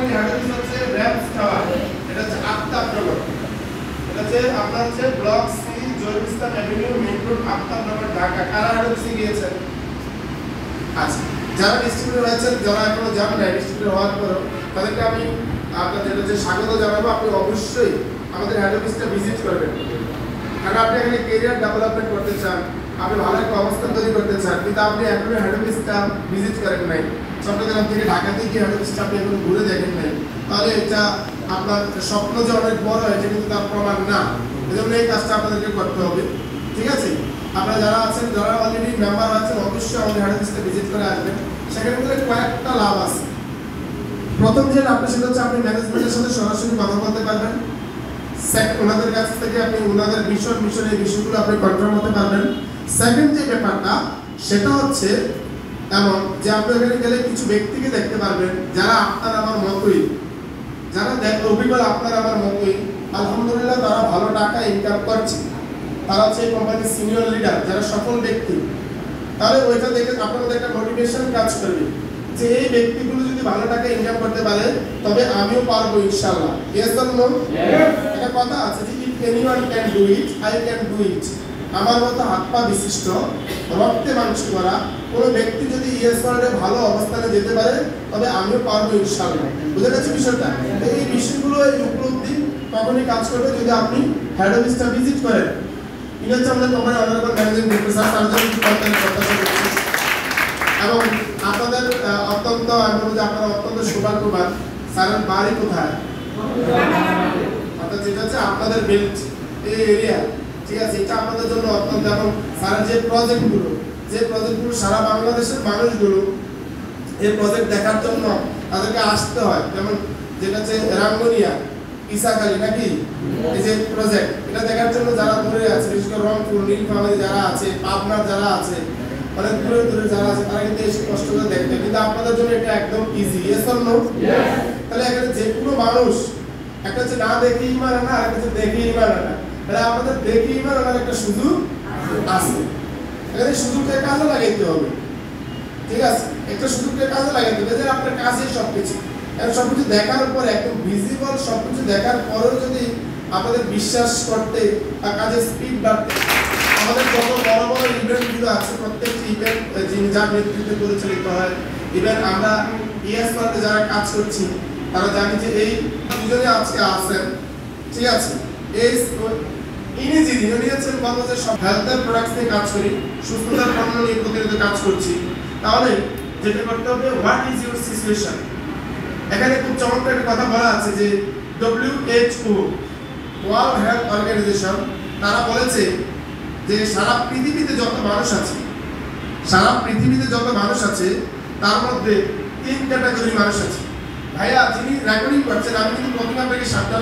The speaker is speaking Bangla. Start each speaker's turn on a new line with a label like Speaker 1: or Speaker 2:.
Speaker 1: কোম্পানির হেড অফিস হচ্ছে র‍্যামস টাওয়ার, এটা হচ্ছে আফতাবনগর, এটা হচ্ছে আপনার হচ্ছে ব্লক সি জয়বিস্তান avenue main road Aftabnagar Dhaka. কারা হেড অফিসে গিয়েছেন? আচ্ছা, যারা ডিস্ট্রিবিউটর হয়েছেন, যারা এখনো যান না ডিস্ট্রিবিউটর হওয়ার পর, তাদেরকে আমি আপনাদের হচ্ছে স্বাগত জানাবো। আপনি অবশ্যই আমাদের হেড অফিসটা ভিজিট করবেন, কারণ আপনি এখানে ক্যারিয়ার ডেভেলপমেন্ট করতে চান, আপনি ভালো একটা অবস্থান তৈরি করতে চান, কিন্তু আপনি এখনো হেড অফিসটা ভিজিট করেন নাই, চট্টগ্রাম থেকে ঢাকাতে গিয়ে হেড অফিসটা আপনি এখনো ঘুরে দেখেন নাই, তাহলে এটা আপনার স্বপ্ন যে অনেক বড় এটা কিন্তু তার প্রমাণ না। এই জন্য এই কাজটা আপনাদেরকে করতে হবে, ঠিক আছে? আপনারা যারা আছেন, যারা অলরেডি মেম্বার আছেন, অবশ্যই আমাদের হেড অফিসটা ভিজিট করে আসবেন। সেখানে মধ্যে কয়েকটা লাভ আছে। প্রথম যে লাভটা সেটা হচ্ছে আপনি ম্যানেজমেন্টের সাথে সরাসরি কথা বলতে পারবেন। সেকেন্ড, ওনাদের কাছ থেকে আপনি ওনাদের মিশন এই বিষয়গুলো আপনি কন্ট্রোল করতে পারবেন। সেকেন্ড যে ব্যাপারটা সেটা হচ্ছে এমন যে আপনি এখানে গেলে কিছু ব্যক্তিকে দেখতে পারবেন যারা আপনার আমার মতোই, যারা অভিজ্ঞতা আপনার আমার মতোই, আলহামদুলিল্লাহ তারা ভালো টাকা ইনকাম করছে, তারা হচ্ছে এই কোম্পানির সিনিয়র লিডার, যারা সফল ব্যক্তি। তাহলে ওইটা দেখে আপনাদের একটা মোটিভেশন কাজ করবে যে এই ব্যক্তিগুলো যদি ভালো টাকা ইনকাম করতে পারে তবে আমিও পারবো ইনশাআল্লাহ। Yes or no? একটা কথা আছে যে if anyone can do it, I can do it. আমার মতো হাত পা বিশিষ্ট, রক্তে মাংস করা কোনো ব্যক্তি যদি ইয়েস ওয়ার্ল্ডে ভালো অবস্থানে যেতে পারে তবে আমিও পারবো ইনশাআল্লাহ। বুঝে গেছে বিষয়টা? এই বিষয়গুলো, এই উপলব্ধি তখনই কাজ করবে যদি আপনি হেড অফিসটা ভিজিট করেন। ঠিক আছে, আমাদের কোম্পানি অনারেবল ম্যানেজিং ডিরেক্টর তার জন্য কিছু প্রত্যাশা করছি। এবং আপনাদের অত্যন্ত, আমি বলবো যে আপনারা অত্যন্ত সৌভাগ্যবান। স্যারের বাড়ি কোথায়? অর্থাৎ যেটা হচ্ছে আপনাদের বেল্ট এই এরিয়া, ঠিক আছে? এটা আপনাদের জন্য অত্যন্ত, এবং স্যারের যে প্রজেক্টগুলো সারা বাংলাদেশের মানুষগুলো এই প্রজেক্ট দেখার জন্য তাদেরকে আসতে হয়, যেমন যেটা হচ্ছে রাঙ্গুনিয়া, ইসাখালী নাকি এই যে প্রজেক্ট, এটা দেখার জন্য যারা দূরে আছে, বিশেষ করে রংপুর, নীলফামারী যারা আছে, পাবনার যারা আছে, অনেক দূরে যারা আছে, তারা কিন্তু এসে কষ্ট করে দেখবে, কিন্তু আপনাদের জন্য এটা একদম ইজি। Yes or no? তাহলে এখানে যে কোনো মানুষ, একটা হচ্ছে না দেখে ইমান আনা, আর একটা হচ্ছে দেখে ইমান আনা। তাহলে আপনাদের দেখে ইমান আনার একটা সুযোগ আছে, এখানে সুযোগটা কাজে লাগাইতে হবে, ঠিক আছে? একটা সুযোগটা কাজে লাগাইতে হবে যে আপনার কাজে সবকিছু, সবকিছু দেখার পর, একদম ভিজিবল সবকিছু দেখার পরেও যদি আপনাদের বিশ্বাস করতে আর কাজের স্পিড বাড়তে, আমাদের যত বড় বড় ইভেন্টগুলো আছে প্রত্যেকটি ইভেন্ট যিনি যার নেতৃত্বে পরিচালিত হয়, ইভেন আমরা ইএস ওয়ার্ল্ডে যারা কাজ করছি তারা জানি যে এই দুজনে আজকে আছেন, ঠিক আছে? এই ইনি যিনি হচ্ছেন বাংলাদেশের সব হেলথের প্রোডাক্টস নিয়ে কাজ করি, সুস্থতার পণ্য নিয়ে প্রতিনিয়ত কাজ করছি। তাহলে যেটা করতে হবে, হোয়াট ইজ ইউর সিচুয়েশন? এখানে খুব চমৎকার একটা কথা বলা আছে যে WHO, ওয়ার্ল্ড হেলথ অর্গানাইজেশন, তারা বলেছে যে সারা পৃথিবীতে যত মানুষ আছে তার মধ্যে 3 ক্যাটাগরি মানুষ আছে। ভাইয়া যিনি রেকর্ডিং করছেন, আমি কিন্তু প্রথমে আপনাকে সাবধান